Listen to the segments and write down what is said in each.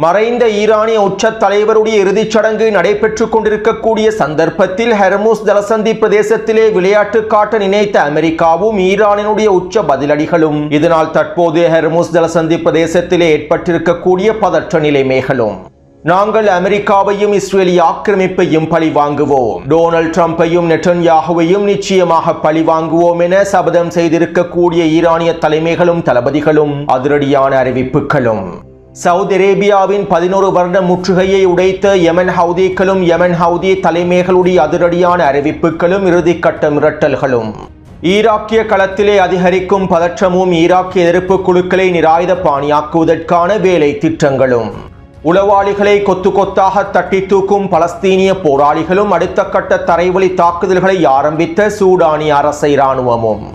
மறைந்த ஈரானிய உச்ச தலைவருடைய இறுதிச் சடங்கு நடைபெற்றுக் கொண்டிருக்கக்கூடிய சந்தர்ப்பத்தில் ஹெர்முஸ் ஜலசந்தி பிரதேசத்திலே விளையாட்டு காட்ட நினைத்த அமெரிக்காவும் ஈரானினுடைய உச்ச பதிலடிகளும் இதனால் தற்போது ஹெர்முஸ் ஜலசந்தி பிரதேசத்திலே ஏற்பட்டிருக்கக்கூடிய பதற்ற நிலைமைகளும். நாங்கள் அமெரிக்காவையும் இஸ்ரேலிய ஆக்கிரமிப்பையும் பழிவாங்குவோம், டொனால்ட் ட்ரம்பையும் நெட்டன்யாகுவையும் நிச்சயமாக பழிவாங்குவோம் என சபதம் செய்திருக்கக்கூடிய ஈரானிய தலைமைகளும் தளபதிகளும் அதிரடியான அறிவிப்புகளும். சவுதி அரேபியாவின் 11 வருட முற்றுகையை உடைத்த யமன் ஹவுதிகளும் யமன் ஹவுதி தலைமைகளுடைய அதிரடியான அறிவிப்புகளும் இறுதிக்கட்ட மிரட்டல்களும். ஈராக்கிய களத்திலே அதிகரிக்கும் பதற்றமும் ஈராக்கிய எதிர்ப்பு குழுக்களை நிராயுத பாணியாக்குவதற்கான வேலை திட்டங்களும். உளவாளிகளை கொத்து கொத்தாக தட்டி தூக்கும் பலஸ்தீனிய போராளிகளும் அடுத்த கட்ட தரைவழி தாக்குதல்களை ஆரம்பித்த சூடானிய அரச இராணுவமும்.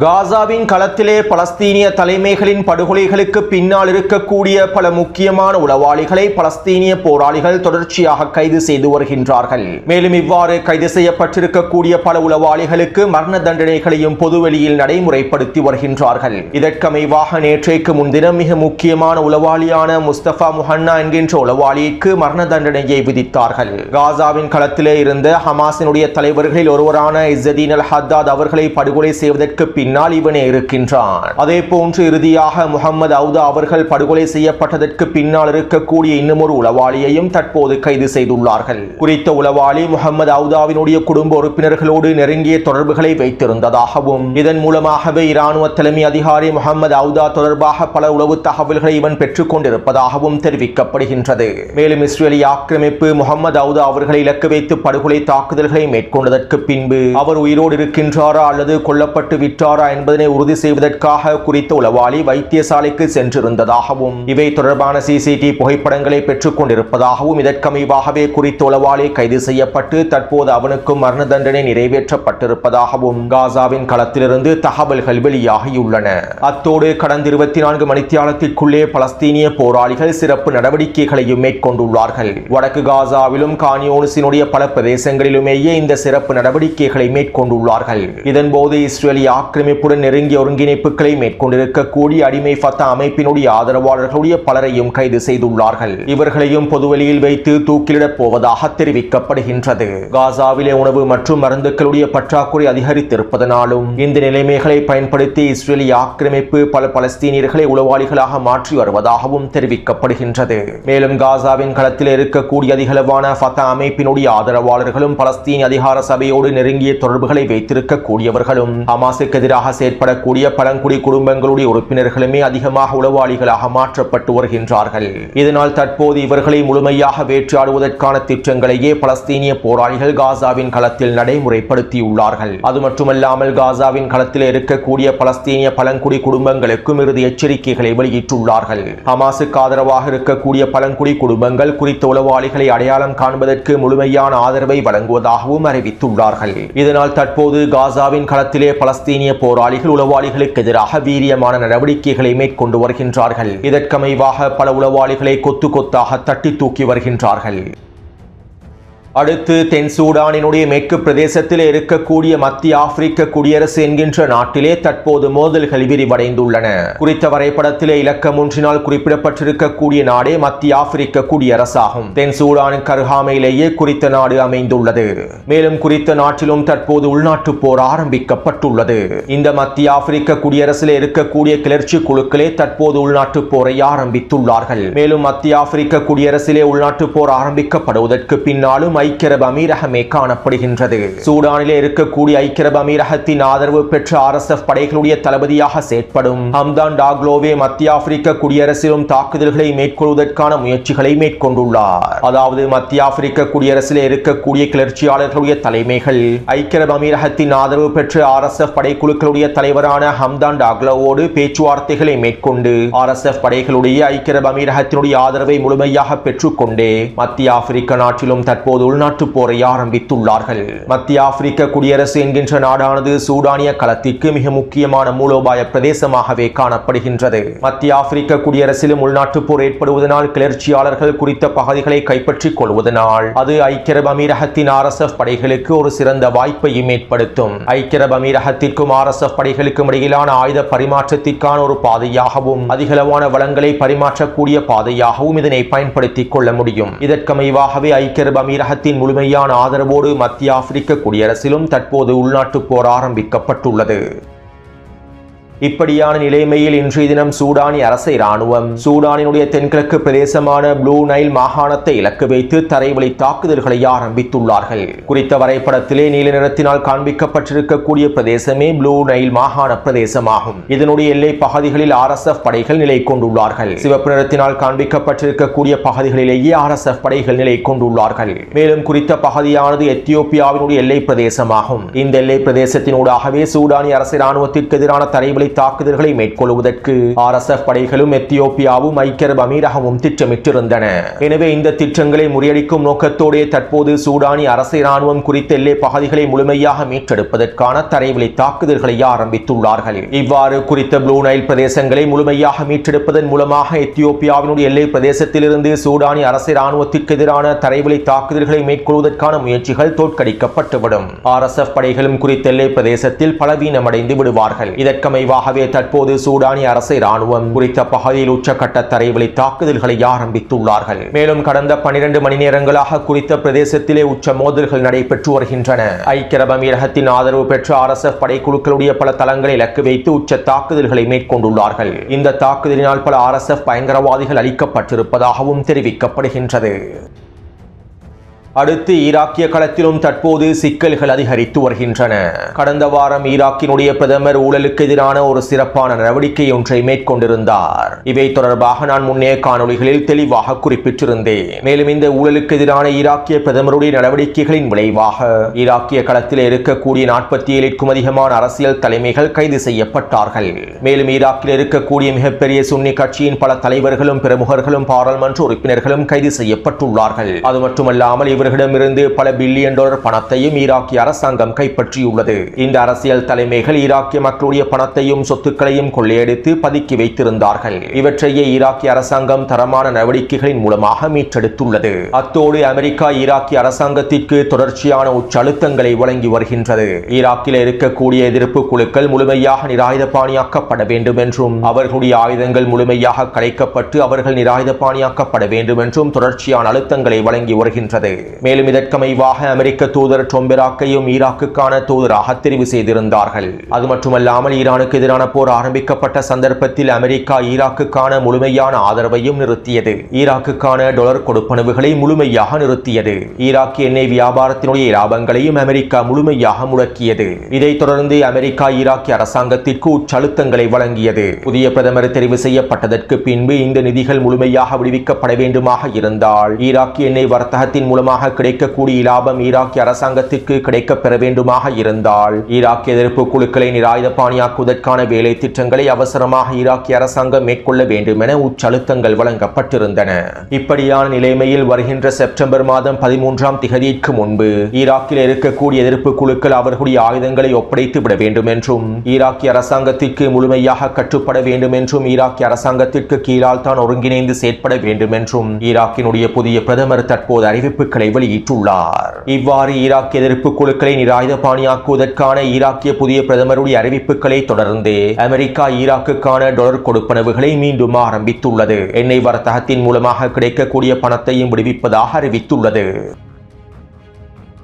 காசாவின் களத்திலே பலஸ்தீனிய தலைமைகளின் படுகொலைகளுக்கு பின்னால் இருக்கக்கூடிய பல முக்கியமான உளவாளிகளை பலஸ்தீனிய போராளிகள் தொடர்ச்சியாக கைது செய்து வருகின்றார்கள். மேலும் இவ்வாறு கைது செய்யப்பட்டிருக்கக்கூடிய பல உளவாளிகளுக்கு மரண தண்டனைகளையும் பொதுவெளியில் நடைமுறைப்படுத்தி வருகின்றார்கள். இதற்கமைவாக நேற்றைக்கு முன்தினம் மிக முக்கியமான உளவாளியான முஸ்தபா முஹன்னா என்கின்ற உளவாளிக்கு மரண தண்டனையை விதித்தார்கள். காசாவின் களத்திலே இருந்த ஹமாஸினுடைய தலைவர்களில் ஒருவரான இஸ்ஸதீன் அல் ஹத்தாத் அவர்களை படுகொலை செய்வதற்கு பின்னால் இவனே இருக்கின்றான். அதே போன்று இறுதியாக முகமது அவுதா அவர்கள் படுகொலை செய்யப்பட்டதற்கு பின்னால் இருக்கக்கூடிய இன்னும் ஒரு உளவாளியையும் தற்போது கைது செய்துள்ளார்கள். குறித்த உளவாளி முகமது அவுதாவினுடைய குடும்ப உறுப்பினர்களோடு நெருங்கிய தொடர்புகளை வைத்திருந்ததாகவும் இதன் மூலமாகவே இராணுவ தலைமை அதிகாரி முகமது அவுதா தொடர்பாக பல உளவு தகவல்களை இவன் பெற்றுக் கொண்டிருப்பதாகவும் தெரிவிக்கப்படுகின்றது. மேலும் இஸ்ரேலிய ஆக்கிரமிப்பு முகமது அவுதா அவர்களை இலக்கு வைத்து படுகொலை தாக்குதல்களை மேற்கொண்டதற்கு பின்பு அவர் உயிரோடு இருக்கின்றாரா அல்லது கொல்லப்பட்டு விட்டாரா என்பதனை உறுதி செய்வதற்காக குறித்த உளவாளி வைத்தியசாலைக்கு சென்றிருந்ததாகவும் இவை தொடர்பான சிசிடிவி புகைப்படங்களை பெற்றுக் கொண்டிருப்பதாகவும் இதற்கமைவாகவே குறித்த உளவாளி கைது செய்யப்பட்டு தற்போது அவனுக்கும் மரண தண்டனை நிறைவேற்றப்பட்டிருப்பதாகவும் காசாவின் களத்திலிருந்து தகவல்கள் வெளியாகியுள்ளன. அத்தோடு கடந்த 24 மணித்தியாலத்திற்குள்ளே பலஸ்தீனிய போராளிகள் சிறப்பு நடவடிக்கைகளையும் மேற்கொண்டுள்ளார்கள். வடக்கு காசாவிலும் கான்யூனிஸினுடைய பல பிரதேசங்களிலுமேயே இந்த சிறப்பு நடவடிக்கைகளை மேற்கொண்டுள்ளார்கள். இதன்போது இஸ்ரேலிய ஆக்கிரமிப்புடன் நெருங்கிய ஒருங்கிணைப்புகளை மேற்கொண்டிருக்கக்கூடிய அடிமை ஃபத்தா அமைப்பினுடைய ஆதரவாளர்களுடைய பலரையும் கைது செய்துள்ளார்கள். இவர்களையும் பொதுவெளியில் வைத்து தூக்கிலிடப் போவதாக தெரிவிக்கப்படுகின்றது. காசாவிலே உணவு மற்றும் மருந்துகளுடைய பற்றாக்குறை அதிகரித்திருப்பதனாலும் இந்த நிலைமைகளை பயன்படுத்தி இஸ்ரேலிய ஆக்கிரமிப்பு பல பலஸ்தீனியர்களை உளவாளிகளாக மாற்றி வருவதாகவும் தெரிவிக்கப்படுகின்றது. மேலும் காசாவின் களத்தில் இருக்கக்கூடிய அதிகளவான ஃபத்தா அமைப்பினுடைய ஆதரவாளர்களும் பலஸ்தீன் அதிகார சபையோடு நெருங்கிய தொடர்புகளை வைத்திருக்கக்கூடியவர்களும் ஹமாஸுக்கு எதிராக செயற்படக்கூடிய பழங்குடி குடும்பங்களுடைய உறுப்பினர்களுமே அதிகமாக உளவாளிகளாக மாற்றப்பட்டு வருகின்றார்கள். இதனால் தற்போது இவர்களை முழுமையாக வேற்றாடுவதற்கான திட்டங்களையே பலஸ்தீனிய போராளிகள் காசாவின் களத்தில் நடைமுறைப்படுத்தியுள்ளார்கள். அது மட்டுமல்லாமல் காசாவின் களத்தில் இருக்கக்கூடிய பலஸ்தீனிய பழங்குடி குடும்பங்களுக்கும் இறுதி எச்சரிக்கைகளை வெளியிட்டுள்ளார்கள். ஹமாஸுக்கு ஆதரவாக இருக்கக்கூடிய பழங்குடி குடும்பங்கள் குறித்த உளவாளிகளை அடையாளம் காண்பதற்கு முழுமையான ஆதரவை வழங்குவதாகவும் அறிவித்துள்ளார்கள். இதனால் தற்போது காசாவின் களத்திலே பலஸ்தீனிய போராளிகள் உளவாளிகளுக்கு எதிராக வீரியமான நடவடிக்கைகளை மேற்கொண்டு வருகின்றார்கள். இதற்கமைவாக பல உளவாளிகளை கொத்து கொத்தாக தட்டி தூக்கி வருகின்றார்கள். அடுத்து தென் சூடானினுடைய மேற்கு பிரதேசத்தில் இருக்கக்கூடிய மத்திய ஆப்பிரிக்க குடியரசு என்கின்ற நாட்டிலே தற்போது மோதல்கள் விரிவடைந்துள்ளன. குறித்த வரைபடத்திலே இலக்கம் ஒன்றினால் குறிப்பிடப்பட்டிருக்கக்கூடிய நாடே மத்திய ஆப்பிரிக்க குடியரசாகும். தென் சூடானுக்கு அருகாமையிலேயே குறித்த நாடு அமைந்துள்ளது. மேலும் குறித்த நாட்டிலும் தற்போது உள்நாட்டு போர் ஆரம்பிக்கப்பட்டுள்ளது. இந்த மத்திய ஆப்பிரிக்க குடியரசிலே இருக்கக்கூடிய கிளர்ச்சி குழுக்களே தற்போது உள்நாட்டு போரை ஆரம்பித்துள்ளார்கள். மேலும் மத்திய ஆப்பிரிக்க குடியரசிலே உள்நாட்டு போர் ஆரம்பிக்கப்படுவதற்கு பின்னாலும் ஐக்கிய அரபு அமீரகமே காணப்படுகின்றது. சூடானிலே இருக்கக்கூடிய ஐக்கிய அரபு அமீரகத்தின் ஆதரவு பெற்ற RSF படைகளுடைய தளபதியாக செயற்படும் ஹம்தான் டாக்லோவே மத்திய ஆப்பிரிக்க குடியரசிலும் தாக்குதல்களை மேற்கொள்வதற்கான முயற்சிகளை மேற்கொண்டுள்ளார். அதாவது மத்திய ஆப்பிரிக்க குடியரசிலே இருக்கக்கூடிய கிளர்ச்சியாளர்களுடைய தலைமைகள் ஐக்கிய அரபு அமீரகத்தின் ஆதரவு பெற்ற RSF படைக்குழுக்களுடைய தலைவரான ஹம்தான் டாக்லோவோடு பேச்சுவார்த்தைகளை மேற்கொண்டு RSF படைகளுடைய ஐக்கிய அரபு அமீரகத்தினுடைய ஆதரவை முழுமையாக பெற்றுக்கொண்டே மத்திய ஆப்பிரிக்க நாட்டிலும் தற்போது உள்நாட்டு போரை ஆரம்பித்துள்ளார்கள். மத்திய ஆப்பிரிக்க குடியரசு என்கின்ற நாடானது சூடானிய களத்திற்கு மிக முக்கியமான மூலோபாய பிரதேசமாகவே காணப்படுகின்றது. மத்திய ஆப்பிரிக்க குடியரசிலும் உள்நாட்டு போர் ஏற்படுவதனால் கிளர்ச்சியாளர்கள் குறித்த பகுதிகளை கைப்பற்றிக் கொள்வதனால் அது ஐக்கிய அரபு அமீரகத்தின் RSF படைகளுக்கு ஒரு சிறந்த வாய்ப்பையும் ஏற்படுத்தும். ஐக்கிய அரபு அமீரகத்திற்கும் RSF படைகளுக்கும் இடையிலான ஆயுத பரிமாற்றத்திற்கான ஒரு பாதையாகவும் அதிகளவான வளங்களை பரிமாற்றக்கூடிய பாதையாகவும் இதனை பயன்படுத்திக் கொள்ள முடியும். இதற்கமைவாகவே ஐக்கிய அரபு அமீரகத்தின் முழுமையான ஆதரவோடு மத்திய ஆப்பிரிக்க குடியரசிலும் தற்போது உள்நாட்டு போர் ஆரம்பிக்கப்பட்டுள்ளது. இப்படியான நிலைமையில் இன்றைய தினம் சூடானி அரசை இராணுவம் சூடானினுடைய தென்கிழக்கு பிரதேசமான ப்ளூ நைல் மாகாணத்தை இலக்கு வைத்து தரைவழி தாக்குதல்களை ஆரம்பித்துள்ளார்கள். குறித்த வரைபடத்திலே நீல நிறத்தினால் காண்பிக்கப்பட்டிருக்கக்கூடிய பிரதேசமே ப்ளூ நைல் மாகாண பிரதேசமாகும். இதனுடைய எல்லை பகுதிகளில் RSF படைகள் நிலை கொண்டுள்ளார்கள். சிவப்பு நிறத்தினால் காண்பிக்கப்பட்டிருக்கக்கூடிய பகுதிகளிலேயே RSF படைகள் நிலை கொண்டுள்ளார்கள். மேலும் குறித்த பகுதியானது எத்தியோப்பியாவினுடைய எல்லை பிரதேசமாகும். இந்த எல்லை பிரதேசத்தினூடாகவே சூடானி அரசு இராணுவத்திற்கு எதிரான தரைவழி தாக்குதல்களை மேற்கொள்வதற்கு RSF படைகளும் எத்தியோப்பியாவும் ஐக்கிய அரபு அமீரகமும் திட்டமிட்டிருந்தன. எனவே இந்த திட்டங்களை முறியடிக்கும் நோக்கத்தோடு தற்போது சூடானி அரசு இராணுவம் குறித்த எல்லை பகுதிகளை முழுமையாக மீட்டெடுப்பதற்கான தரைவழி தாக்குதல்களை ஆரம்பித்துள்ளார்கள். இவ்வாறு குறித்த ப்ளூ நைல் பிரதேசங்களை முழுமையாக மீட்டெடுப்பதன் மூலமாக எத்தியோப்பியாவினுடைய எல்லை பிரதேசத்திலிருந்து சூடானி அரசு இராணுவத்திற்கு எதிரான தரைவழி தாக்குதல்களை மேற்கொள்வதற்கான முயற்சிகள் தோற்கடிக்கப்பட்டுவிடும். RSF படைகளும் குறித்த எல்லை பிரதேசத்தில் பலவீனமடைந்து விடுவார்கள். இதற்கமைவாக தற்போது சூடானி அரசு இராணுவம் குறித்த பகுதியில் உச்சக்கட்ட தரைவழி தாக்குதல்களை ஆரம்பித்துள்ளார்கள். மேலும் கடந்த 12 மணி நேரங்களாக குறித்த பிரதேசத்திலே உச்ச மோதல்கள் நடைபெற்று வருகின்றன. ஐக்கிய அரபு அமீரகத்தின் ஆதரவு பெற்ற RSF படைக்குழுக்களுடைய பல தளங்களை இலக்கு வைத்து உச்ச தாக்குதல்களை மேற்கொண்டுள்ளார்கள். இந்த தாக்குதலினால் பல RSF பயங்கரவாதிகள் அளிக்கப்பட்டிருப்பதாகவும் தெரிவிக்கப்படுகின்றது. அடுத்து ஈராக்கிய களத்திலும் தற்போது சிக்கல்கள் அதிகரித்து வருகின்றன. கடந்த வாரம் ஈராக்கினுடைய பிரதமர் ஊழலுக்கு எதிரான ஒரு சிறப்பான நடவடிக்கை ஒன்றை மேற்கொண்டிருந்தார். இவை தொடர்பாக நான் முன்னே காணொளிகளில் தெளிவாக குறிப்பிட்டிருந்தேன். மேலும் இந்த ஊழலுக்கு எதிரான ஈராக்கிய பிரதமருடைய நடவடிக்கைகளின் விளைவாக ஈராக்கிய களத்தில் இருக்கக்கூடிய 47க்கும் அதிகமான அரசியல் தலைமைகள் கைது செய்யப்பட்டார்கள். மேலும் ஈராக்கில் இருக்கக்கூடிய மிகப்பெரிய சுன்னி கட்சியின் பல தலைவர்களும் பிரமுகர்களும் பாராளுமன்ற உறுப்பினர்களும் கைது செய்யப்பட்டுள்ளார்கள். அது மட்டுமல்லாமல் இவர்களிடமிருந்து பல பில்லியன் டாலர் பணத்தையும் ஈராக்கிய அரசாங்கம் கைப்பற்றியுள்ளது. இந்த அரசியல் தலைமைகள் ஈராக்கிய மக்களுடைய பணத்தையும் சொத்துக்களையும் கொள்ளையடித்து பதுக்கி வைத்திருந்தார்கள். இவற்றையே ஈராக்கிய அரசாங்கம் தரமான நடவடிக்கைகளின் மூலமாக மீட்டெடுத்துள்ளது. அத்தோடு அமெரிக்கா ஈராக்கிய அரசாங்கத்திற்கு தொடர்ச்சியான உச்சழுத்தங்களை வழங்கி வருகின்றது. ஈராக்கில் இருக்கக்கூடிய எதிர்ப்பு குழுக்கள் முழுமையாக நிராயுதபாணியாக்கப்பட வேண்டும் என்றும் அவர்களுடைய ஆயுதங்கள் முழுமையாக கலைக்கப்பட்டு அவர்கள் நிராயுதபாணியாக்கப்பட வேண்டும் என்றும் தொடர்ச்சியான அழுத்தங்களை வழங்கி வருகின்றது. மேலும் இதற்கமைவாக அமெரிக்க தூதர் டொம்பெராக்கையும் ஈராக்குக்கான தூதராக தெரிவு செய்திருந்தார்கள். அது மட்டுமல்லாமல் ஈரானுக்கு எதிரான போர் ஆரம்பிக்கப்பட்ட சந்தர்ப்பத்தில் அமெரிக்கா ஈராக்குக்கான முழுமையான ஆதரவையும் நிறுத்தியது. ஈராக்குக்கான டாலர் கொடுப்பனவுகளை முழுமையாக நிறுத்தியது. ஈராக் எண்ணெய் வியாபாரத்தினுடைய லாபங்களையும் அமெரிக்கா முழுமையாக முடக்கியது. இதைத் தொடர்ந்து அமெரிக்கா ஈராக்கிய அரசாங்கத்திற்கு உச்சழுத்தங்களை வழங்கியது. புதிய பிரதமர் தெரிவு செய்யப்பட்டதற்கு பின்பு இந்த நிதிகள் முழுமையாக விடுவிக்கப்பட வேண்டுமாக இருந்தால் ஈராக் எண்ணெய் வர்த்தகத்தின் மூலமாக கிடைக்கக்கூடிய லாபம் ஈராக்கிய அரசாங்கத்திற்கு கிடைக்கப் பெற வேண்டுமாக இருந்தால் ஈராக்கிய எதிர்ப்பு குழுக்களை நிராயுதபாணியாக்குவதற்கான வேலை திட்டங்களை அவசரமாக ஈராக்கிய அரசாங்கம் மேற்கொள்ள வேண்டும் என உச்சழுத்தங்கள் வழங்கப்பட்டிருந்தன. இப்படியான நிலைமையில் வருகின்ற செப்டம்பர் மாதம் 13ஆம் திகதிக்கு முன்பு ஈராக்கில் இருக்கக்கூடிய எதிர்ப்பு குழுக்கள் அவர்களுடைய ஆயுதங்களை ஒப்படைத்து விட வேண்டும் என்றும் ஈராக்கிய அரசாங்கத்திற்கு முழுமையாக கட்டுப்பட வேண்டும் என்றும் ஈராக்கிய அரசாங்கத்திற்கு கீழால் தான் ஒருங்கிணைந்து செயற்பட வேண்டும் என்றும் ஈராக்கினுடைய புதிய பிரதமர் தற்போது அறிவிப்புகளை வெளியிட்டுள்ளார். இவ்வாறு ஈராக்கிய எதிர்ப்பு குழுக்களை நிராயுதபாணியாக்குவதற்கான ஈராக்கிய புதிய பிரதமருடைய அறிவிப்புகளை தொடர்ந்து அமெரிக்கா ஈராக்குக்கான டாலர் கொடுப்பனவுகளை மீண்டும் ஆரம்பித்துள்ளது. எண்ணெய் வர்த்தகத்தின் மூலமாக கிடைக்கக்கூடிய பணத்தையும் விடுவிப்பதாக அறிவித்துள்ளது.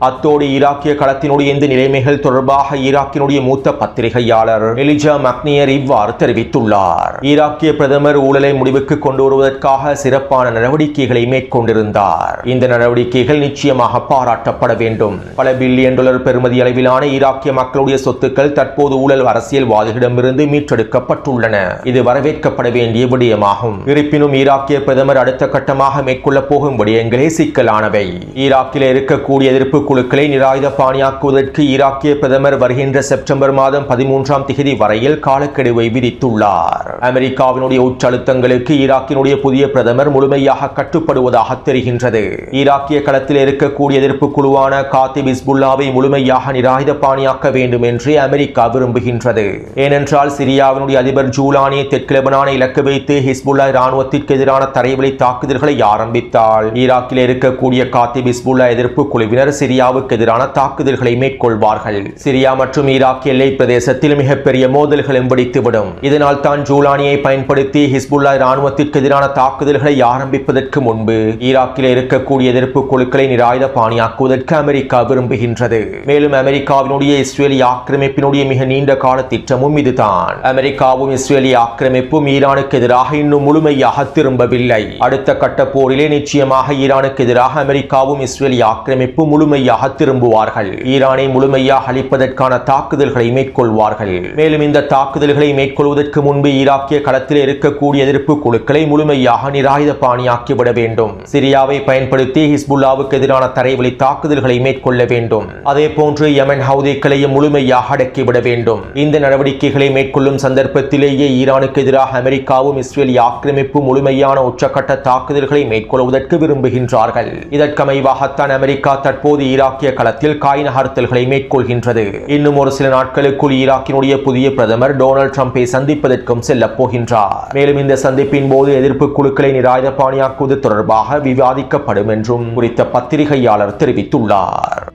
அத்தோடு ஈராக்கிய களத்தினுடைய இந்த நிலைமைகள் தொடர்பாக ஈராக்கினுடைய மூத்த பத்திரிகையாளர் எலிஜா மக்னியர் இவ்வாறு தெரிவித்துள்ளார். ஈராக்கிய பிரதமர் ஊழலை முடிவுக்கு கொண்டு வருவதற்காக சிறப்பான நடவடிக்கைகளை மேற்கொண்டிருந்தார். இந்த நடவடிக்கைகள் நிச்சயமாக பாராட்டப்பட வேண்டும். பல பில்லியன் டாலர் பெறுமதி அளவிலான ஈராக்கிய மக்களுடைய சொத்துக்கள் தற்போது ஊழல் அரசியல்வாதிகளிடமிருந்து மீட்டெடுக்கப்பட்டுள்ளன. இது வரவேற்கப்பட வேண்டிய விடயமாகும். இருப்பினும் ஈராக்கிய பிரதமர் அடுத்த கட்டமாக மேற்கொள்ள போகும் விடயங்களே சிக்கலானவை. ஈராக்கில் இருக்கக்கூடிய எதிர்ப்பு குழுக்களை நிராயுதபாணியாக்குவதற்கு ஈராக்கிய பிரதமர் வருகின்ற செப்டம்பர் மாதம் 13ஆம் தேதி வரையில் காலக்கெடுவை விதித்துள்ளார். அமெரிக்காவினுடைய உச்சழுத்தங்களுக்கு ஈராக்கினுடைய புதிய பிரதமர் முழுமையாக கட்டுப்படுவதாக தெரிகின்றது. ஈராக்கிய களத்தில் இருக்கக்கூடிய எதிர்ப்பு குழுவான காத்திப் ஹிஸ்புல்லாவை முழுமையாக நிராயுதபாணியாக்க வேண்டும் என்று அமெரிக்கா விரும்புகின்றது. ஏனென்றால் சிரியாவினுடைய அதிபர் ஜூலானி தெற்கு லெபனானை இலக்கு வைத்து ஹிஸ்புல்லா இராணுவத்திற்கு எதிரான தரைவழி தாக்குதல்களை ஆரம்பித்தால் ஈராக்கில் இருக்கக்கூடிய காத்திப் ஹிஸ்புல்லா எதிர்ப்பு குழுவினர் சிரியாவுக்கு எதிரான தாக்குதல்களை மேற்கொள்வார்கள். சிரியா மற்றும் ஈராக் எல்லை பிரதேசத்தில் மிகப்பெரிய மோதல்களும் வெடித்துவிடும். இதனால் தான் ஜூலானியை பயன்படுத்தி ஹிஸ்புல்லா இராணுவத்திற்கு எதிரான தாக்குதல்களை ஆரம்பிப்பதற்கு முன்பு ஈராக்கில் இருக்கக்கூடிய எதிர்ப்பு குழுக்களை நிராயுதபாணியாக்குவதற்கு அமெரிக்கா விரும்புகின்றது. மேலும் அமெரிக்காவினுடைய இஸ்ரேலிய ஆக்கிரமிப்பினுடைய மிக நீண்ட கால திட்டமும் இதுதான். அமெரிக்காவும் இஸ்ரேலிய ஆக்கிரமிப்பும் ஈரானுக்கு எதிராக இன்னும் முழுமையாக திரும்பவில்லை. அடுத்த கட்ட போரிலே நிச்சயமாக ஈரானுக்கு எதிராக அமெரிக்காவும் இஸ்ரேலிய ஆக்கிரமிப்பு முழுமையாக திரும்புவார்கள். ஈரானை முழுமையாக அழிப்பதற்கான தாக்குதல்களை மேற்கொள்வார்கள். மேலும் இந்த தாக்குதல்களை மேற்கொள்வதற்கு முன்பு ஈராக்கிய களத்தில் இருக்கக்கூடிய எதிர்ப்பு குழுக்களை முழுமையாக நிராயுதபாணியாக்கிவிட வேண்டும். சிரியாவை பயன்படுத்தி ஹிஸ்புல்லாவுக்கு எதிரான தரைவழி தாக்குதல்களை மேற்கொள்ள வேண்டும். அதே போன்று யமன் ஹவுதிகளையும் முழுமையாக அடக்கிவிட வேண்டும். இந்த நடவடிக்கைகளை மேற்கொள்ளும் சந்தர்ப்பத்திலேயே ஈரானுக்கு எதிராக அமெரிக்காவும் இஸ்ரேலிய ஆக்கிரமிப்பு முழுமையான உச்சக்கட்ட தாக்குதல்களை மேற்கொள்வதற்கு விரும்புகின்றார்கள். இதற்கமைவாகத்தான் அமெரிக்கா தற்போது ஈராக்கிய களத்தில் காய் நகர்த்தல்களை மேற்கொள்கின்றது. இன்னும் ஒரு சில நாட்களுக்குள் ஈராக்கினுடைய புதிய பிரதமர் டொனால்ட் ட்ரம்பை சந்திப்பதற்கும் செல்லப் போகின்றார். மேலும் இந்த சந்திப்பின் போது எதிர்ப்பு குழுக்களை நிராயுதபாணியாக்குவது தொடர்பாக விவாதிக்கப்படும் என்றும் குறித்த பத்திரிகையாளர் தெரிவித்துள்ளார்.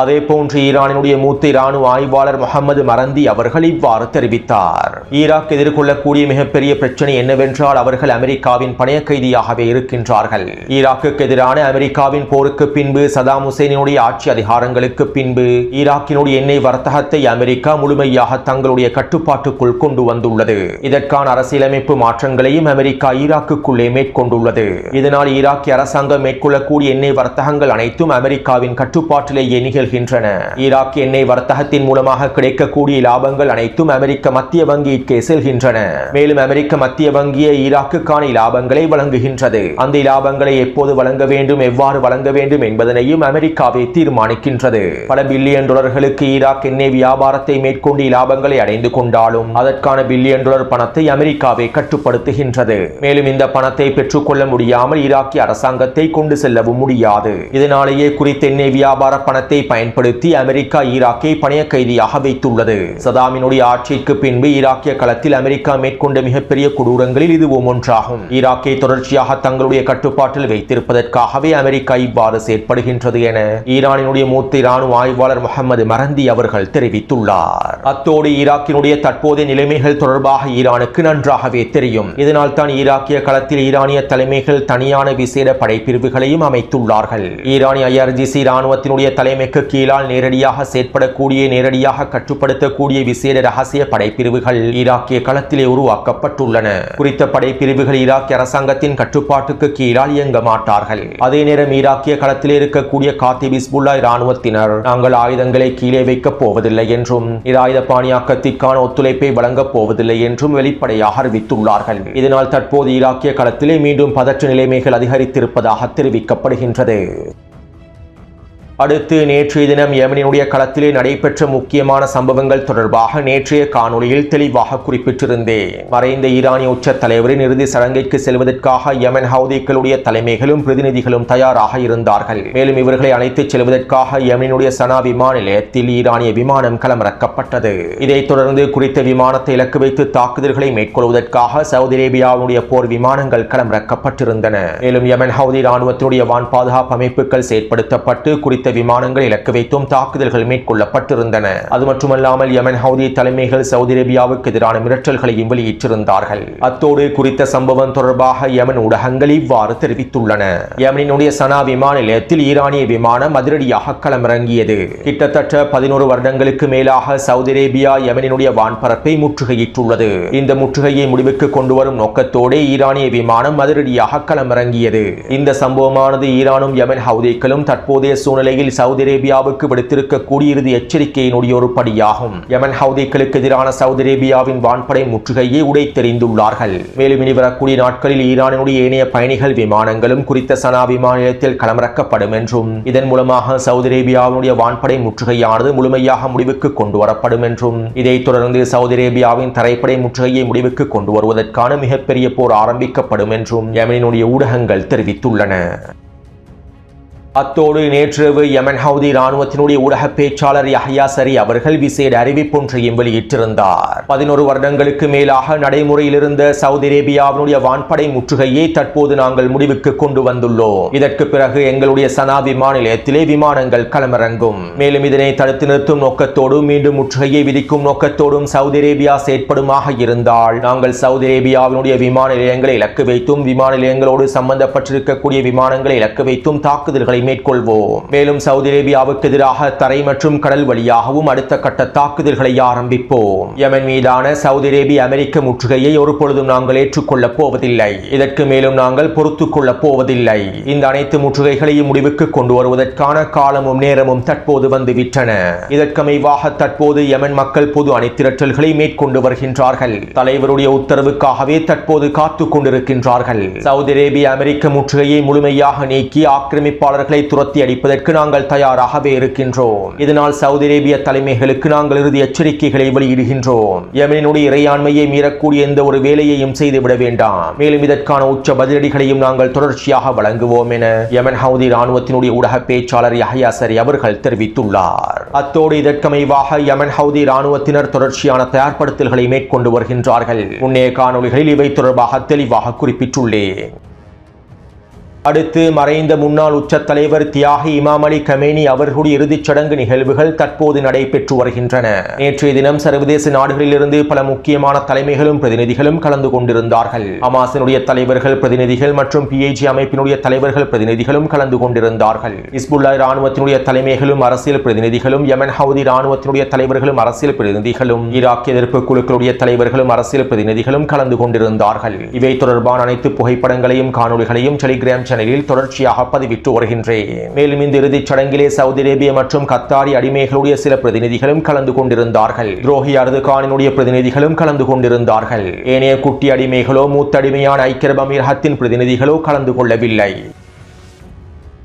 அதே போன்று ஈரானினுடைய மூத்த இராணுவ ஆய்வாளர் முகமது மரந்தி அவர்கள் இவ்வாறு தெரிவித்தார். ஈராக் எதிர்கொள்ளக்கூடிய மிகப்பெரிய பிரச்சனை என்னவென்றால் அவர்கள் அமெரிக்காவின் பணைய கைதியாகவே இருக்கின்றார்கள். ஈராக்குக்கு எதிரான அமெரிக்காவின் போருக்கு பின்பு சதாம் ஹுசைனினுடைய ஆட்சி அதிகாரங்களுக்கு பின்பு ஈராக்கினுடைய எண்ணெய் வர்த்தகத்தை அமெரிக்கா முழுமையாக தங்களுடைய கட்டுப்பாட்டுக்குள் கொண்டு வந்துள்ளது. இதற்கான அரசியலமைப்பு மாற்றங்களையும் அமெரிக்கா ஈராக்குக்குள்ளே மேற்கொண்டுள்ளது. இதனால் ஈராக்கிய அரசாங்கம் மேற்கொள்ளக்கூடிய எண்ணெய் வர்த்தகங்கள் அனைத்தும் அமெரிக்காவின் கட்டுப்பாட்டிலேயே நிகழ்கின்றன. ஈராக் எண்ணெய் வர்த்தகத்தின் மூலமாக கிடைக்கக்கூடிய லாபங்கள் அனைத்தும் அமெரிக்க மத்திய வங்கிக்கு செல்கின்றன. மேலும் அமெரிக்க மத்திய வங்கியை ஈராக்குக்கான இலாபங்களை வழங்குகின்றது. அந்த இலாபங்களை எப்போது வழங்க வேண்டும், எவ்வாறு வழங்க வேண்டும் என்பதனையும் அமெரிக்காவே தீர்மானிக்கின்றது. பல பில்லியன் டாலர்களுக்கு ஈராக் எண்ணெய் வியாபாரத்தை மேற்கொண்டு இலாபங்களை அடைந்து கொண்டாலும் அதற்கான பில்லியன் டாலர் பணத்தை அமெரிக்காவே கட்டுப்படுத்துகின்றது. மேலும் இந்த பணத்தை பெற்றுக்கொள்ள முடியாமல் ஈராக்கிய அரசாங்கத்தை கொண்டு செல்லவும் முடியாது. இதனாலேயே குறித்த எண்ணெய் வியாபார பணத்தை பயன்படுத்தி அமெரிக்கா ஈராக்கை பணைய கைதியாக வைத்துள்ளது. சதாமினுடைய ஆட்சிக்கு பின்பு ஈராக்கிய களத்தில் அமெரிக்கா மேற்கொண்ட மிகப்பெரிய கொடூரங்களில் இதுவும் ஒன்றாகும். ஈராக்கை தொடர்ச்சியாக தங்களுடைய கட்டுப்பாட்டில் வைத்திருப்பதற்காகவே அமெரிக்கா இவ்வாறு செயற்படுகின்றது என ஈரானினுடைய மூத்த இராணுவ ஆய்வாளர் முகமது மரந்தி அவர்கள் தெரிவித்துள்ளார். அத்தோடு ஈராக்கினுடைய தற்போதைய நிலைமைகள் தொடர்பாக ஈரானுக்கு நன்றாகவே தெரியும். இதனால் தான் ஈராக்கிய களத்தில் ஈரானிய தலைமைகள் தனியான விசேட படைப்பிரிவுகளையும் அமைத்துள்ளார்கள். ஈரானிய IRGC இராணுவத்தினுடைய தலைமைக்கு கீழால் நேரடியாக செயற்படக்கூடிய, நேரடியாக கட்டுப்படுத்தக்கூடிய விசேட ரகசிய படைப்பிரிவுகள் ஈராக்கிய களத்திலே உருவாக்கப்பட்டுள்ளன. குறித்த படைப்பிரிவுகள் ஈராக்கிய அரசாங்கத்தின் கட்டுப்பாட்டுக்கு கீழால் இயங்க மாட்டார்கள். அதே நேரம் ஈராக்கிய களத்திலே இருக்கக்கூடிய காத்திப் ஹிஸ்புல்லா இராணுவத்தினர் நாங்கள் ஆயுதங்களை கீழே வைக்கப் போவதில்லை என்றும் நிராயுதபாணியாக்கத்திற்கான ஒத்துழைப்பை வழங்கப் போவதில்லை என்றும் வெளிப்படையாக அறிவித்துள்ளார்கள். இதனால் தற்போது ஈராக்கிய களத்திலே மீண்டும் பதற்ற நிலைமைகள் அதிகரித்திருப்பதாக தெரிவிக்கப்படுகின்றது. அடுத்து நேற்றைய தினம் யமனினுடைய களத்திலே நடைபெற்ற முக்கியமான சம்பவங்கள் தொடர்பாக நேற்றைய காணொலியில் தெளிவாக குறிப்பிட்டிருந்தேன். மறைந்த ஈரானிய உச்ச தலைவரின் இறுதி சடங்கிற்கு செல்வதற்காக யமன் ஹவுதிகளுடைய தலைமைகளும் பிரதிநிதிகளும் தயாராக இருந்தார்கள். மேலும் இவர்களை அழைத்துச் செல்வதற்காக யமனினுடைய சனா விமான நிலையத்தில் ஈரானிய விமானம் களமிறக்கப்பட்டது. இதைத் தொடர்ந்து குறித்த விமானத்தை இலக்கு வைத்து தாக்குதல்களை மேற்கொள்வதற்காக சவுதி அரேபியாவுடைய போர் விமானங்கள் களமிறக்கப்பட்டிருந்தன. மேலும் யமன் ஹவுதி இராணுவத்தினுடைய வான் பாதுகாப்பு அமைப்புகள் செயற்படுத்தப்பட்டு குறித்த விமானங்கள் இலக்கு வைத்தும் தாக்குதல்கள் மேற்கொள்ளப்பட்டிருந்தன. அது மட்டுமல்லாமல் யமன் ஹவுதி தலைமைகள் சவுதி அரேபியாவுக்கு எதிரான மிரட்டல்களையும் வெளியிட்டிருந்தார்கள். அத்தோடு குறித்த சம்பவம் தொடர்பாக யமன் ஊடகங்கள் இவ்வாறு தெரிவித்துள்ளன. யமனினுடைய சனா விமான நிலையத்தில் ஈரானிய விமானம் அதிரடியாக களமிறங்கியது. கிட்டத்தட்ட 11 வருடங்களுக்கு மேலாக சவுதி அரேபியா யமனினுடைய வான்பரப்பை முற்றுகையிட்டுள்ளது. இந்த முற்றுகையை முடிவுக்கு கொண்டு வரும் நோக்கத்தோடு ஈரானிய விமானம் அதிரடியாக களமிறங்கியது. இந்த சம்பவமானது ஈரானும் யமன் ஹவுதிகளும் தற்போதைய சூழ்நிலை நிலையில் சவுதி அரேபியாவுக்கு விடுத்திருக்கக்கூடிய இறுதி எச்சரிக்கையினுடைய ஒரு படியாகும். யமன் ஹவுதிகளுக்கு எதிரான சவுதி அரேபியாவின் வான்படை முற்றுகையை உடைத்தெறிந்துள்ளார்கள். மேலும் இனி வரக்கூடிய நாட்களில் ஈரானினுடைய ஏனைய பயணிகள் விமானங்களும் குறித்த சனா விமான நிலையத்தில் களமிறக்கப்படும் என்றும் இதன் மூலமாக சவுதி அரேபியாவினுடைய வான்படை முற்றுகையானது முழுமையாக முடிவுக்கு கொண்டு வரப்படும் என்றும் இதைத் தொடர்ந்து சவுதி அரேபியாவின் தரைப்படை முற்றுகையை முடிவுக்கு கொண்டு வருவதற்கான மிகப்பெரிய போர் ஆரம்பிக்கப்படும் என்றும் யமனினுடைய ஊடகங்கள் தெரிவித்துள்ளன. அத்தோடு நேற்றிரவு யமன் ஹவுதி இராணுவத்தினுடைய ஊடக பேச்சாளர் யஹ்யா சரி அவர்கள் விசேட அறிவிப்பொன்றையும் வெளியிட்டிருந்தார். 11 வருடங்களுக்கு மேலாக நடைமுறையில் இருந்த சவுதி அரேபியாவினுடைய வான்படை முற்றுகையை தற்போது நாங்கள் முடிவுக்கு கொண்டு வந்துள்ளோம். இதற்கு பிறகு எங்களுடைய சனா விமான நிலையத்திலே விமானங்கள் களமிறங்கும். மேலும் இதனை தடுத்து நிறுத்தும் நோக்கத்தோடும் மீண்டும் முற்றுகையை விதிக்கும் நோக்கத்தோடும் சவுதி அரேபியா செயற்படுமாக இருந்தால் நாங்கள் சவுதி அரேபியாவினுடைய விமான நிலையங்களை இலக்கு வைத்தும் விமான நிலையங்களோடு சம்பந்தப்பட்டிருக்கக்கூடிய விமானங்களை இலக்கு வைத்தும் தாக்குதல்களை மேற்கொள்வோம். மேலும் சவுதி அரேபியாவுக்கு எதிராக தரை மற்றும் கடல் வழியாகவும் அடுத்த கட்ட தாக்குதல்களை ஆரம்பிப்போம். யமன் மீதான சவுதி அரேபிய அமெரிக்க முற்றுகையை ஒரு பொழுதும் நாங்கள் ஏற்றுக்கொள்ளப் போவதில்லை. இதற்கு மேலும் நாங்கள் பொறுத்துக் கொள்ளப் போவதில்லை. இந்த அனைத்து முற்றுகைகளையும் முடிவுக்கு கொண்டு வருவதற்கான காலமும் நேரமும் தற்போது வந்துவிட்டன. இதற்கமைவாக தற்போது யமன் மக்கள் பொது அணிதிரட்டல்களை மேற்கொண்டு வருகின்றார்கள். தலைவருடைய உத்தரவுக்காகவே தற்போது காத்துக் கொண்டிருக்கின்றார்கள். சவுதி அரேபிய அமெரிக்க முற்றுகையை முழுமையாக நீக்கி ஆக்கிரமிப்பாளர்கள் துரத்தி அடிப்பதற்கு நாங்கள் தயாராகவே இருக்கின்றோம். இதனால் சவுதி அரேபிய தலைமைகளுக்கு நாங்கள் இறுதி எச்சரிக்கைகளை வெளியிடுகின்றோம். யமனினுடைய இறையாண்மையை மீறக்கூடிய எந்த ஒரு வேலையையும் செய்துவிட வேண்டாம். மேலும் இதற்கான உச்ச பதிலடிகளையும் நாங்கள் தொடர்ச்சியாக வழங்குவோம் என யமன் ஹவுதி இராணுவத்தினுடைய ஊடக பேச்சாளர் யஹ்யா சரி அவர்கள் தெரிவித்துள்ளார். அத்தோடு இதற்கமைவாக யமன் ஹவுதி இராணுவத்தினர் தொடர்ச்சியான தயார்படுத்தல்களை மேற்கொண்டு வருகின்றார்கள். முன்னைய காணொலிகளில் இவை தொடர்பாக தெளிவாக குறிப்பிட்டுள்ளேன். அடுத்து மறைந்த முன்னாள் உச்ச தலைவர் தியாகி இமாம் அலி கமேனி அவர்களுடைய இறுதிச் சடங்கு நிகழ்வுகள் தற்போது நடைபெற்று வருகின்றன. நேற்றைய தினம் சர்வதேச நாடுகளிலிருந்து பல முக்கியமான தலைமைகளும் பிரதிநிதிகளும் கலந்து கொண்டிருந்தார்கள். ஹமாஸினுடைய தலைவர்கள் பிரதிநிதிகள் மற்றும் PIG அமைப்பினுடைய தலைவர்கள் பிரதிநிதிகளும் கலந்து கொண்டிருந்தார்கள். இஸ்புல்லா இராணுவத்தினுடைய தலைமைகளும் அரசியல் பிரதிநிதிகளும் யமன் ஹவுதி இராணுவத்தினுடைய தலைவர்களும் அரசியல் பிரதிநிதிகளும் ஈராக் எதிர்ப்பு குழுக்களுடைய தலைவர்களும் அரசியல் பிரதிநிதிகளும் கலந்து கொண்டிருந்தார்கள். இவை தொடர்பான அனைத்து புகைப்படங்களையும் காணொலிகளையும் டெலிகிராம் சேனலில் தொடர்ச்சியாக பதிவிட்டு வருகின்றேன். மேலும் இந்த இறுதிச் சடங்கிலே சவுதி அரேபிய மற்றும் கத்தாரி அடிமைகளுடைய சில பிரதிநிதிகளும் கலந்து கொண்டிருந்தார்கள். துரோகி அர்துகானினுடைய பிரதிநிதிகளும் கலந்து கொண்டிருந்தார்கள். ஏனைய குட்டி அடிமைகளோ மூத்த அடிமையான ஐக்கிய அரபு அமீரகத்தின் பிரதிநிதிகளோ கலந்து கொள்ளவில்லை.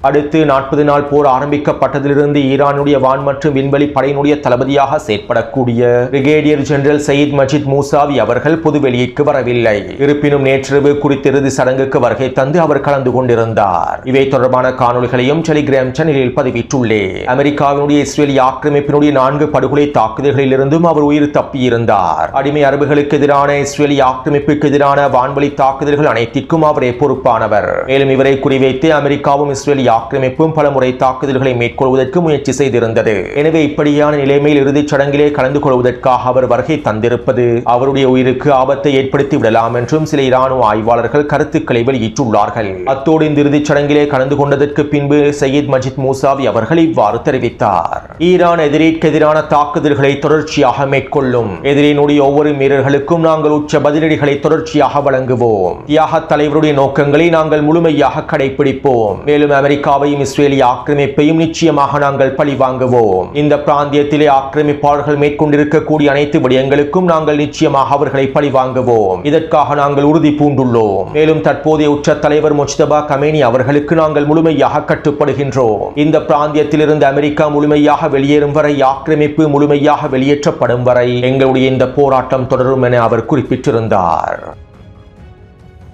அடுத்து 40 நாள் போர் ஆரம்பிக்கப்பட்டதிலிருந்து ஈரானுடைய வான் மற்றும் விண்வெளி படையினுடைய தளபதியாக செயற்படக்கூடிய பிரிகேடியர் ஜெனரல் சயீத் மஜித் மூசாவி அவர்கள் பொதுவெளிக்கு வரவில்லை. இருப்பினும் நேற்றிரவு குறித்த இறுதி சடங்குக்கு வருகை தந்து அவர் கலந்து கொண்டிருந்தார். இவை தொடர்பான காணொலிகளையும் டெலிகிராம் சேனலில் பதிவிட்டுள்ளேன். அமெரிக்காவினுடைய இஸ்ரேலிய ஆக்கிரமிப்பினுடைய 4 படுகொலை தாக்குதல்களில் இருந்தும் அவர் உயிர் தப்பியிருந்தார். அடிமை அரபுகளுக்கு எதிரான இஸ்ரேலிய ஆக்கிரமிப்புக்கு எதிரான வான்வழி தாக்குதல்கள் அனைத்திற்கும் அவரே பொறுப்பானவர். மேலும் இவரை குறிவைத்து அமெரிக்காவும் இஸ்ரேலிய ஆக்கிரமிப்பும் பல முறை தாக்குதல்களை மேற்கொள்வதற்கு முயற்சி செய்திருந்தது. எனவே இப்படியான நிலைமையில் இறுதிச் சடங்கிலே கலந்து கொள்வதற்காக அவர் வருகை தந்திருப்பது அவருடைய உயிருக்கு ஆபத்தை ஏற்படுத்தி விடலாம் என்றும் சில இராணுவ ஆய்வாளர்கள் கருத்துக்களை வெளியிட்டுள்ளார்கள். அத்தோடு இந்த இறுதிச் சடங்கிலே கலந்து கொண்டதற்கு பின்பு சயீத் மஜித் மூசாவி அவர்கள் இவ்வாறு தெரிவித்தார். ஈரான் எதிரிக்கு எதிரான தாக்குதல்களை தொடர்ச்சியாக மேற்கொள்ளும். எதிரினுடைய ஒவ்வொரு வீரர்களுக்கும் நாங்கள் உச்ச பதிலடிகளை தொடர்ச்சியாக வழங்குவோம். தியாக தலைவருடைய நோக்கங்களை நாங்கள் முழுமையாக கடைபிடிப்போம். மேலும் அமெரிக்காவையும் இஸ்ரேலிய ஆக்கிரமிப்பையும் நிச்சயமாக நாங்கள் பழி வாங்குவோம். இந்த பிராந்தியத்திலே ஆக்கிரமிப்பாளர்கள் மேற்கொண்டிருக்கக்கூடிய அனைத்து விடயங்களுக்கும் நாங்கள் நிச்சயமாக அவர்களை பழி வாங்குவோம். இதற்காக நாங்கள் உறுதி பூண்டுள்ளோம். மேலும் தற்போதைய உச்ச தலைவர் முஜ்தபா கமேனி அவர்களுக்கு நாங்கள் முழுமையாக கட்டுப்படுகின்றோம். இந்த பிராந்தியத்திலிருந்து அமெரிக்கா முழுமையாக வெளியேறும் வரை, ஆக்கிரமிப்பு முழுமையாக வெளியேற்றப்படும் வரை எங்களுடைய இந்த போராட்டம் தொடரும் என அவர் குறிப்பிட்டிருந்தார்.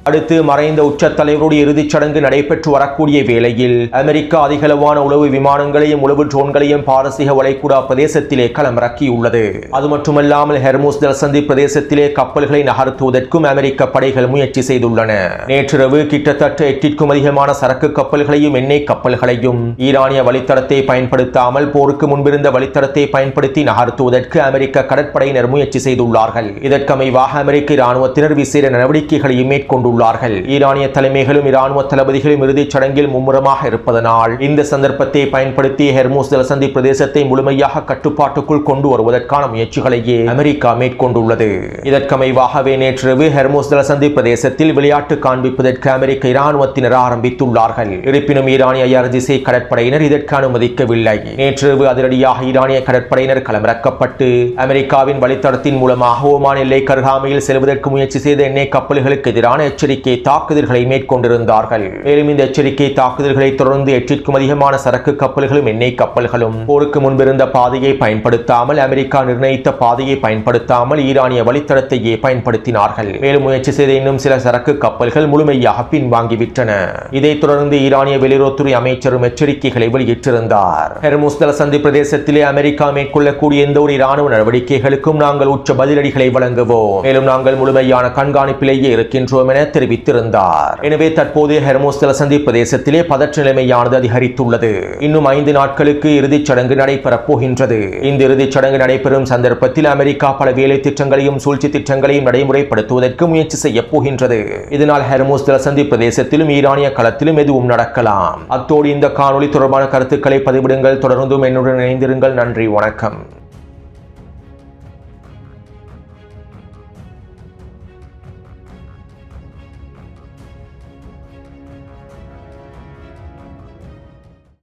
அடுத்து மறைந்த உச்ச தலைவருடைய இறுதிச் சடங்கு நடைபெற்று வரக்கூடிய வேளையில் அமெரிக்கா அதிகளவான உளவு விமானங்களையும் உளவு ட்ரோன்களையும் பாரசீக வளைகுடா பிரதேசத்திலே களமிறக்கியுள்ளது. அது மட்டுமல்லாமல் ஹெர்முஸ் ஜலசந்தி பிரதேசத்திலே கப்பல்களை நகர்த்துவதற்கும் அமெரிக்க படைகள் முயற்சி செய்துள்ளன. நேற்றிரவு கிட்டத்தட்ட 8க்கும் அதிகமான சரக்கு கப்பல்களையும் எண்ணெய் கப்பல்களையும் ஈரானிய வழித்தடத்தை பயன்படுத்தாமல் போருக்கு முன்பிருந்த வழித்தடத்தை பயன்படுத்தி நகர்த்துவதற்கு அமெரிக்க கடற்படையினர் முயற்சி செய்துள்ளார்கள். இதற்கமைவாக அமெரிக்க இராணுவத்தினர் விசேட நடவடிக்கைகளையும் மேற்கொண்டுள்ளனர். தெரிவித்துள்ளார்கள். ஈரானிய தலைமைகளும் இராணுவ தளபதிகளும் இறுதிச் சடங்கில் மும்முரமாக இருப்பதனால் இந்த சந்தர்ப்பத்தை பயன்படுத்தி ஹெர்முஸ் ஜலசந்தி பிரதேசத்தை முழுமையாக கட்டுப்பாட்டுக்குள் கொண்டு வருவதற்கான முயற்சிகளையே அமெரிக்கா மேற்கொண்டுள்ளது. இதற்கமைவாகவே நேற்றிரவு ஹெர்முஸ் ஜலசந்தி பிரதேசத்தில் விளையாட்டு காண்பிப்பதற்கு அமெரிக்க இராணுவத்தினர் ஆரம்பித்துள்ளார்கள். இருப்பினும் ஈரானிய IRGC கடற்படையினர் இதற்கு அனுமதிக்கவில்லை. நேற்றிரவு அதிரடியாக ஈரானிய கடற்படையினர் களமிறக்கப்பட்டு அமெரிக்காவின் வழித்தடத்தின் மூலமாக ஓமான் எல்லை கருகாமையில் செல்வதற்கு முயற்சி செய்த எண்ணெய் கப்பல்களுக்கு எதிரான எச்சரிக்கை தாக்குதல்களை மேற்கொண்டிருந்தார்கள். மேலும் இந்த எச்சரிக்கை தாக்குதல்களை தொடர்ந்து 8க்கும் அதிகமான சரக்கு கப்பல்களும் எண்ணெய் கப்பல்களும் போருக்கு முன்பிருந்த பாதையை பயன்படுத்தாமல் அமெரிக்கா நிர்ணயித்த பாதையை பயன்படுத்தாமல் ஈரானிய வழித்தடத்தையே பயன்படுத்தினார்கள். மேலும் முயற்சி செய்த இன்னும் சில சரக்கு கப்பல்கள் முழுமையாக பின்வாங்கிவிட்டன. இதைத் தொடர்ந்து ஈரானிய வெளியுறவுத்துறை அமைச்சரும் எச்சரிக்கைகளை வெளியிட்டிருந்தார். ஹெர்முஸ் ஜலசந்தி பிரதேசத்திலே அமெரிக்கா மேற்கொள்ளக்கூடிய எந்த ஒரு இராணுவ நடவடிக்கைகளுக்கும் நாங்கள் உச்ச பதிலடிகளை வழங்குவோம். மேலும் நாங்கள் முழுமையான கண்காணிப்பிலேயே இருக்கின்றோம் என தெரிவித்திருந்தார். எனவே தற்போது ஹெர்முஸ் ஜலசந்தி பிரதேசத்திலே பதற்ற நிலைமையானது அதிகரித்துள்ளது. இன்னும் 5 நாட்களுக்கு இறுதிச் சடங்கு நடைபெறப் போகின்றது. இந்த இறுதிச் சடங்கு நடைபெறும் சந்தர்ப்பத்தில் அமெரிக்கா பல வேலை திட்டங்களையும் சூழ்ச்சி திட்டங்களையும் நடைமுறைப்படுத்துவதற்கு முயற்சி செய்ய போகின்றது. இதனால் ஹெர்முஸ் ஜலசந்தி பிரதேசத்திலும் ஈரானிய களத்திலும் எதுவும் நடக்கலாம். அத்தோடு இந்த காணொளி தொடர்பான கருத்துக்களை பதிவிடுங்கள். தொடர்ந்தும் என்னுடன் இணைந்திருங்கள். நன்றி, வணக்கம்.